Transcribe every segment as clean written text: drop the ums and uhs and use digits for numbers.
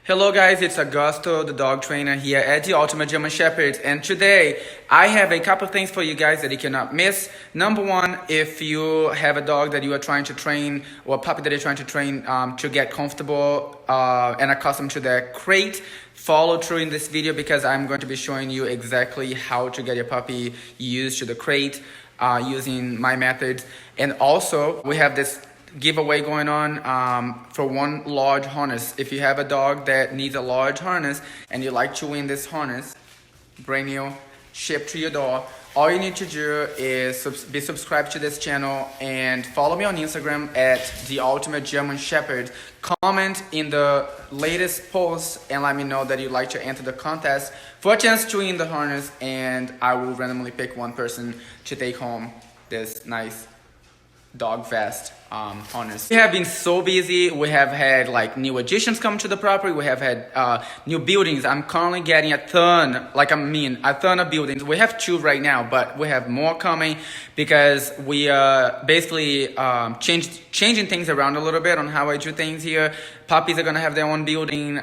Hello guys, it's Augusto, the dog trainer here at the Ultimate German Shepherd, and today I have a couple things for you guys that you cannot miss. Number one, if you have a dog that you are trying to train or a puppy that you're trying to train to get comfortable and accustomed to their crate, follow through in this video because I'm going to be showing you exactly how to get your puppy used to the crate using my methods. And also, we have this giveaway going on for one large harness. If you have a dog that needs a large harness and you like to win this harness, brand new, shipped to your door, all you need to do is be subscribed to this channel and follow me on Instagram at the Ultimate German Shepherd. Comment in the latest post and let me know that you'd like to enter the contest for a chance to win the harness, and I will randomly pick one person to take home this nice dog vest harness. We have been so busy. We have had like new additions come to the property. We have had new buildings. I'm currently getting a ton of buildings. We have 2 right now, but we have more coming because we are basically changing things around a little bit on how I do things here. Puppies are gonna have their own building.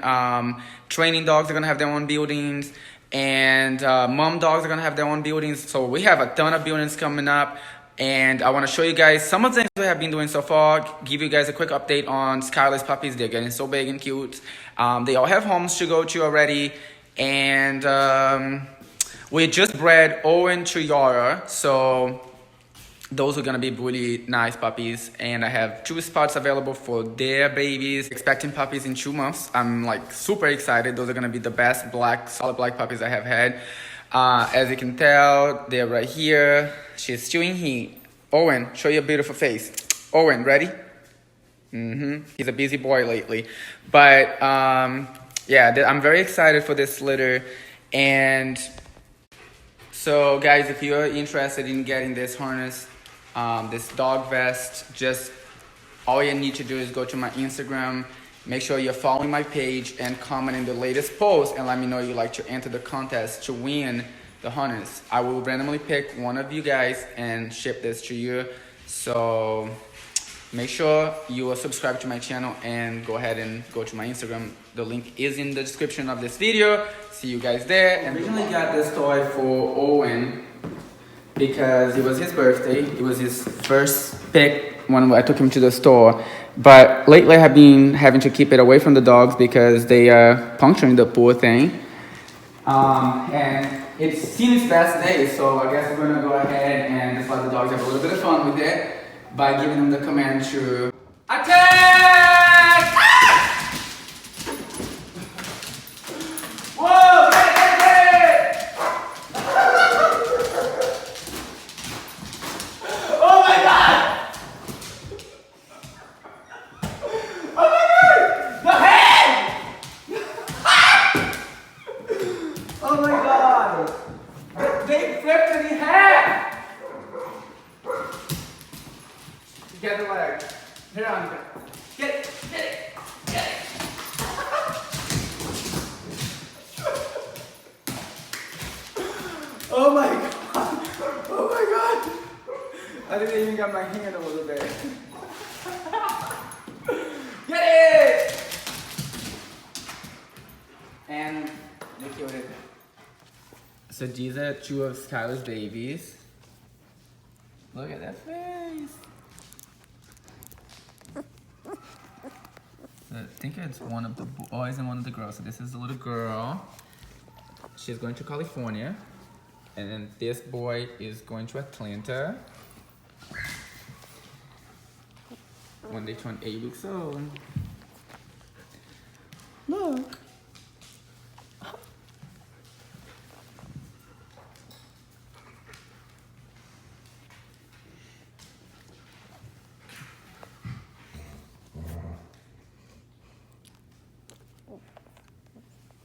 Training dogs are gonna have their own buildings, and mom dogs are gonna have their own buildings. So we have a ton of buildings coming up. And I want to show you guys some of the things we have been doing so far, give you guys a quick update on Skylar's puppies. They're getting so big and cute. They all have homes to go to already. And we just bred Owen to Yara, so those are going to be really nice puppies. And I have 2 spots available for their babies. Expecting puppies in 2 months. I'm like super excited. Those are going to be the best solid black puppies I have had. As you can tell, they're right here. She's still in heat. Owen, show your beautiful face. Owen, ready? He's a busy boy lately. But yeah, I'm very excited for this litter. And so guys, if you're interested in getting this harness, this dog vest, just all you need to do is go to my Instagram. Make sure you're following my page and comment in the latest post and let me know you'd like to enter the contest to win the harness. I will randomly pick one of you guys and ship this to you. So make sure you are subscribed to my channel and go ahead and go to my Instagram. The link is in the description of this video. See you guys there. And originally got this toy for Owen because it was his birthday. It was his first pick when I took him to the store. But lately I have been having to keep it away from the dogs because they are puncturing the poor thing. And it's seen its best day, so I guess we're gonna go ahead and just let the dogs have a little bit of fun with it by giving them the command to attack! Ah! Whoa! Hey! Oh my god! Oh my god! They flipped it in half! Get the leg. Here on. Get it! Get it! Get it! Oh my god! Oh my god! I didn't even get my hand a little bit. Get it! And they killed it. So these are 2 of Skylar's babies. Look at that face. So I think it's one of the boys and one of the girls. So this is the little girl. She's going to California. And then this boy is going to Atlanta when they turn 8 weeks old. Look.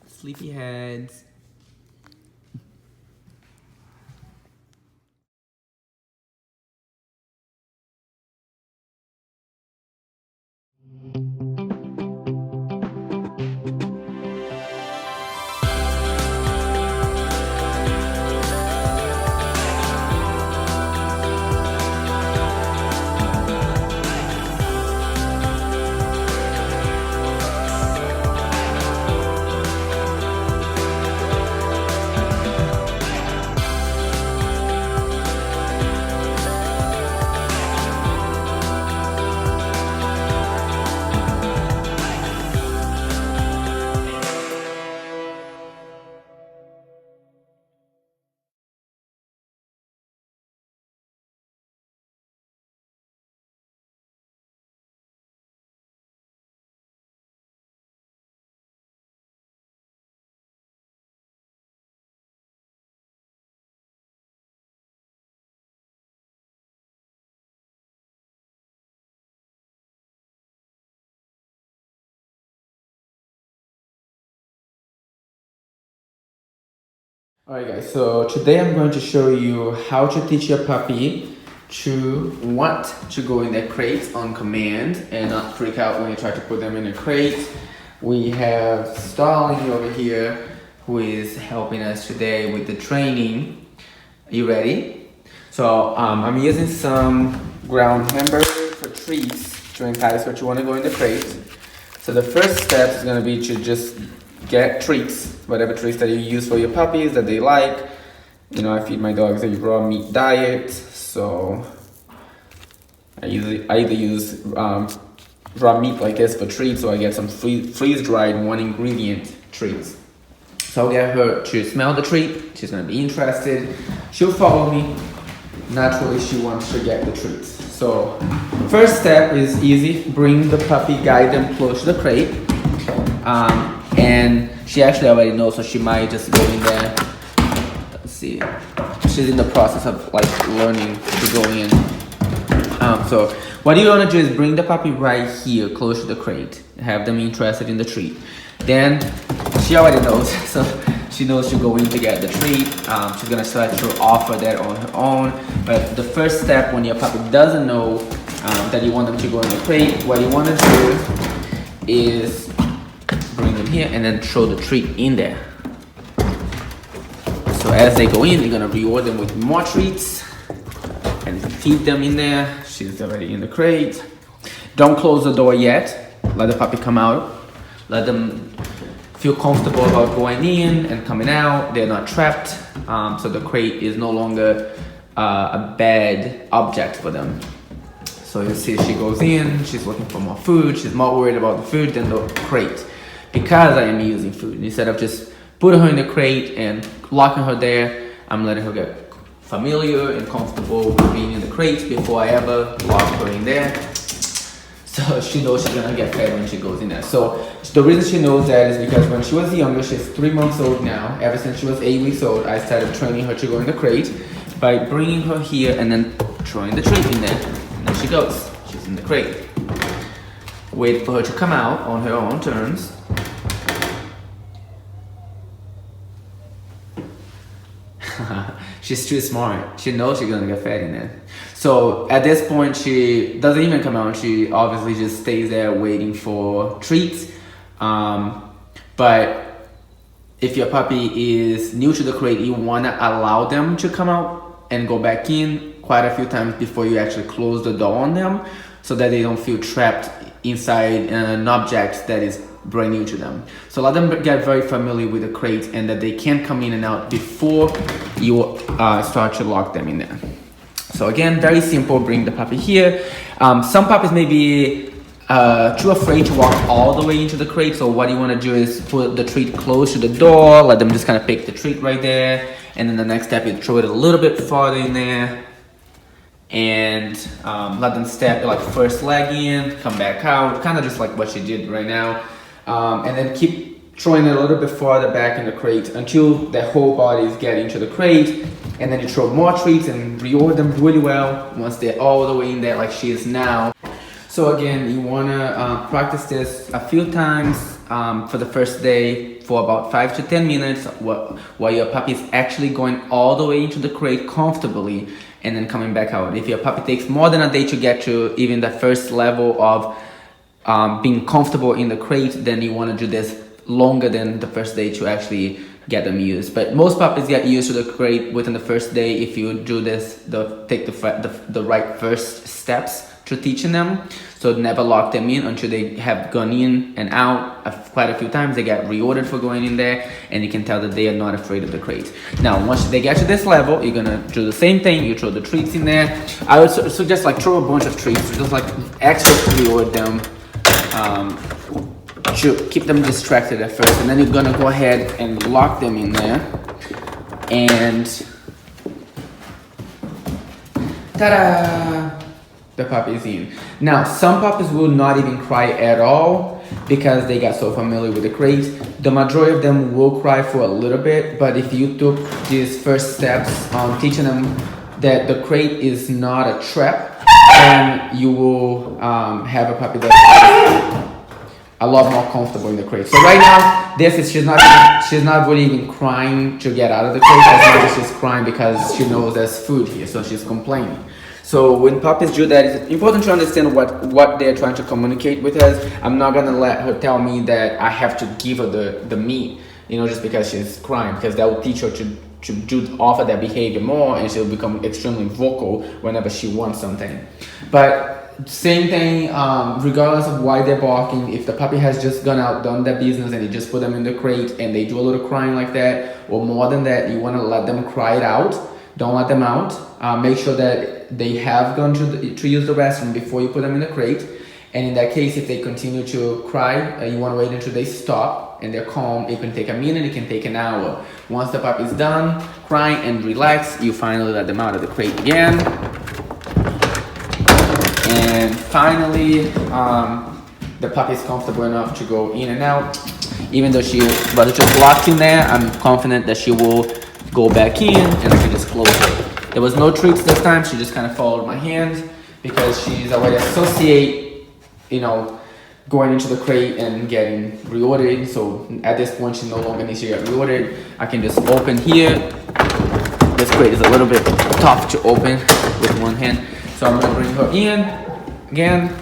Sleepy heads. Alright guys, so today I'm going to show you how to teach your puppy to want to go in that crate on command and not freak out when you try to put them in a crate. We have Skylar over here who is helping us today with the training. Are you ready? So I'm using some ground hamburger for treats to entice her to want to go in the crate. So the first step is going to be to just get treats, whatever treats that you use for your puppies that they like. You know, I feed my dogs a raw meat diet, so I either use raw meat like this for treats, or I get some freeze-dried one ingredient treats. So I'll get her to smell the treat. She's gonna be interested. She'll follow me. Naturally, she wants to get the treats. So first step is easy. Bring the puppy, guide them close to the crate. And she actually already knows, so she might just go in there. Let's see. She's in the process of like learning to go in. So what you want to do is bring the puppy right here, close to the crate. Have them interested in the treat. Then she already knows, so she knows to go in to get the treat. She's gonna start to offer that on her own. But the first step, when your puppy doesn't know that you want them to go in the crate, what you want to do is bring them here and then throw the treat in there. So as they go in, you're gonna reward them with more treats and feed them in there. She's already in the crate. Don't close the door yet. Let the puppy come out. Let them feel comfortable about going in and coming out. They're not trapped. So the crate is no longer a bad object for them. So you see she goes in, she's looking for more food. She's more worried about the food than the crate. Because I am using food, instead of just putting her in the crate and locking her there, I'm letting her get familiar and comfortable with being in the crate before I ever lock her in there. So she knows she's gonna get fed when she goes in there. So the reason she knows that is because when she was younger, she's 3 months old now. Ever since she was 8 weeks old, I started training her to go in the crate by bringing her here and then throwing the treat in there. And there she goes. She's in the crate. Wait for her to come out on her own terms. She's too smart. She knows she's gonna get fed in there. So at this point, she doesn't even come out. She obviously just stays there waiting for treats. But if your puppy is new to the crate, you wanna allow them to come out and go back in quite a few times before you actually close the door on them, so that they don't feel trapped inside an object that is brand new to them. So let them get very familiar with the crate and that they can't come in and out before you start to lock them in there. So again, very simple. Bring the puppy here. Some puppies may be too afraid to walk all the way into the crate. So what you want to do is put the treat close to the door. Let them just kind of pick the treat right there. And then the next step, you throw it a little bit farther in there. And let them step like first leg in, come back out, kind of just like what she did right now. And then keep throwing it a little bit farther back in the crate until the whole body is getting into the crate. And then you throw more treats and reward them really well once they're all the way in there like she is now. So again, you want to practice this a few times for the first day for about 5 to 10 minutes while your puppy is actually going all the way into the crate comfortably and then coming back out. If your puppy takes more than a day to get to even the first level of being comfortable in the crate, then you want to do this longer than the first day to actually get them used. But most puppies get used to the crate within the first day if you do this, take the right first steps to teaching them. So never lock them in until they have gone in and out quite a few times. They get reordered for going in there, and you can tell that they are not afraid of the crate. Now, once they get to this level, you're gonna do the same thing. You throw the treats in there. I would suggest like throw a bunch of treats, just like extra reorder them. To keep them distracted at first, and then you're gonna go ahead and lock them in there, and ta-da! The puppy is in. Now, some puppies will not even cry at all because they got so familiar with the crate. The majority of them will cry for a little bit, but if you took these first steps on teaching them that the crate is not a trap, then you will have a puppy that a lot more comfortable in the crate. So right now, she's not really even crying to get out of the crate as much as she's crying because she knows there's food here, so she's complaining. So when puppies do that, it's important to understand what they're trying to communicate with us. I'm not gonna let her tell me that I have to give her the meat, just because she's crying, because that will teach her to offer that behavior more, and she'll become extremely vocal whenever she wants something. But same thing, regardless of why they're barking, if the puppy has just gone out, done their business, and you just put them in the crate and they do a little crying like that, or more than that, you want to let them cry it out. Don't let them out. Make sure that they have gone to use the restroom before you put them in the crate. And in that case, if they continue to cry, you want to wait until they stop and they're calm. It can take a minute, it can take an hour. Once the puppy's done crying and relaxed, you finally let them out of the crate again. And finally, the puppy's comfortable enough to go in and out. Even though she was just locked in there, I'm confident that she will go back in and I can just close it. There was no tricks this time. She just kind of followed my hand because she's already associate, going into the crate and getting reordered. So at this point, she no longer needs to get reordered. I can just open here. This crate is a little bit tough to open with one hand. So I'm gonna bring her in again.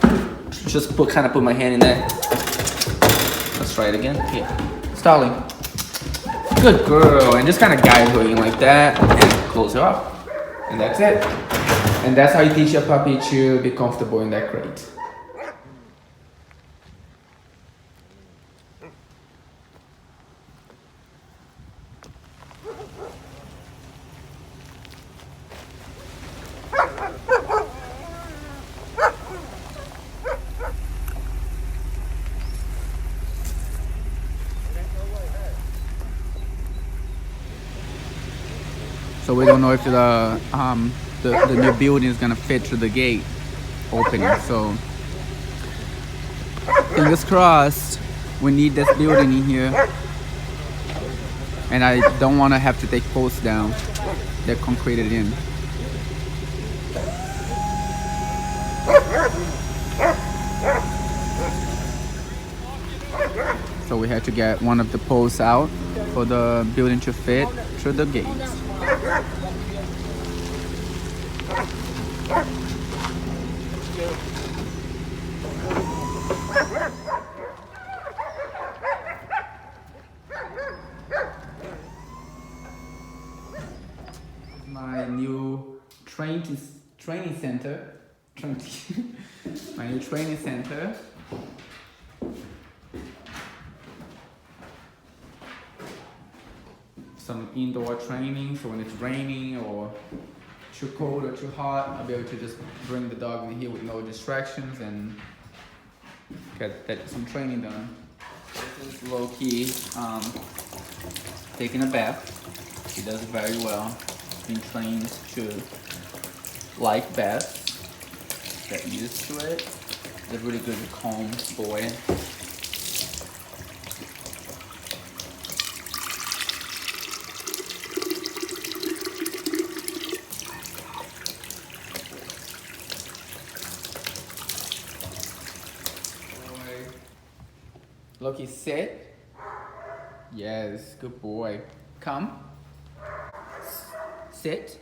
Just put my hand in there. Let's try it again. Here, Starling. Good girl. And just kind of guide her in like that and close her up. And that's it. And that's how you teach your puppy to be comfortable in that crate. So we don't know if the new building is gonna fit through the gate opening. So fingers crossed. We need this building in here, and I don't want to have to take posts down. They're concreted in. So we had to get one of the posts out for the building to fit through the gates. My new training center. My new training center. Some indoor training, so when it's raining or too cold or too hot, I'll be able to just bring the dog in here with no distractions and get some training done. This is low-key taking a bath. He does it very well. Been trained to like baths, get used to it. He's a really good, calm boy. Loki, sit. Yes, good boy. Come. Sit.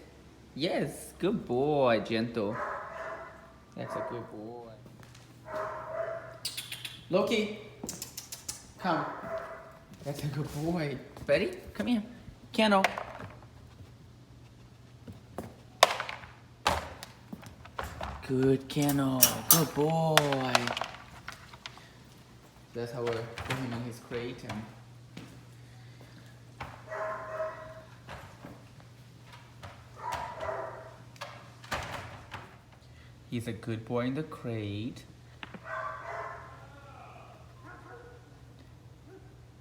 Yes, good boy, gentle. That's a good boy. Loki, come. That's a good boy. Ready? Come here. Candle. Good Candle. Good boy. That's how we're put him in his crate and he's a good boy in the crate.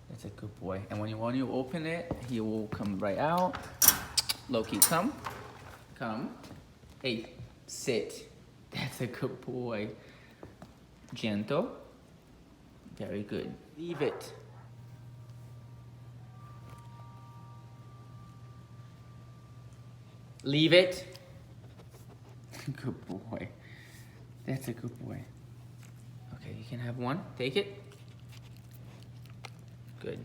That's a good boy. And when you open it, he will come right out. Loki, come. Come. Hey, sit. That's a good boy. Gentle. Very good. Leave it. Leave it. Good boy. That's a good boy. Okay, you can have one. Take it. Good.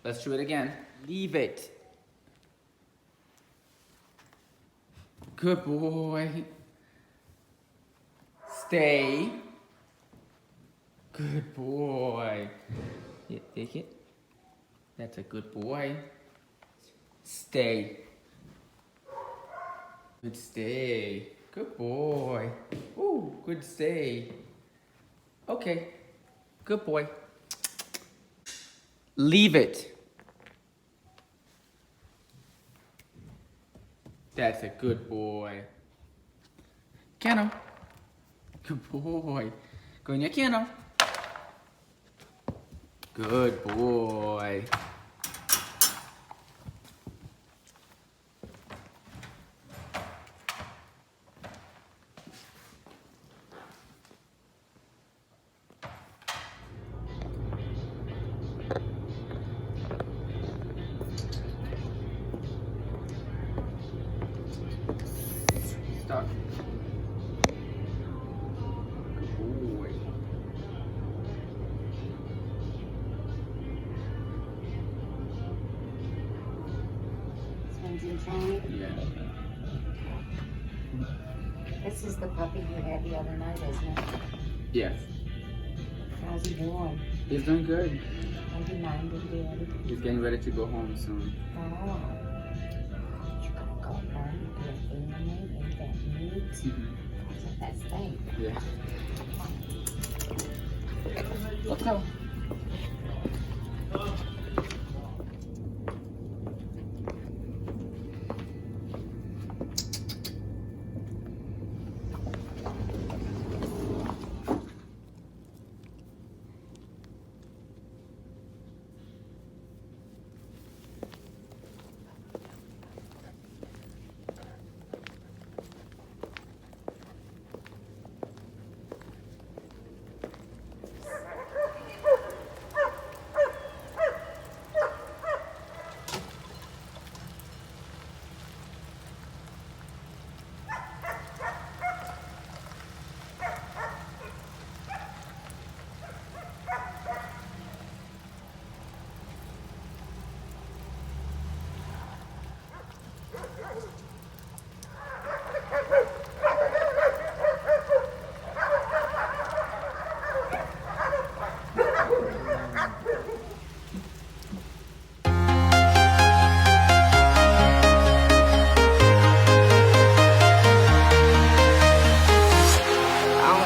Let's do it again. Leave it. Good boy. Stay. Good boy. Yeah, take it. That's a good boy. Stay. Good stay. Good boy. Ooh, good stay. Okay. Good boy. Leave it. That's a good boy. Kennel. Good boy. Go in your kennel. Good boy. Stop. Good boy. Yeah. This is the puppy you had the other night, isn't it? Yes. How's he doing? He's doing good. Have you minded Daddy? He's getting ready to go home soon. Oh. You're gonna go home to your family and that meat? That's the best thing. Yeah. Let's go.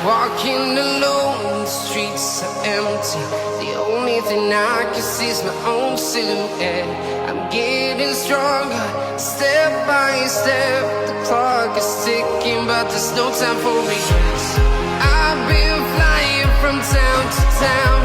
Walking alone, the streets are empty. The only thing I can see is my own silhouette. I'm getting stronger, step by step. The clock is ticking, but there's no time for regrets. I've been flying from town to town,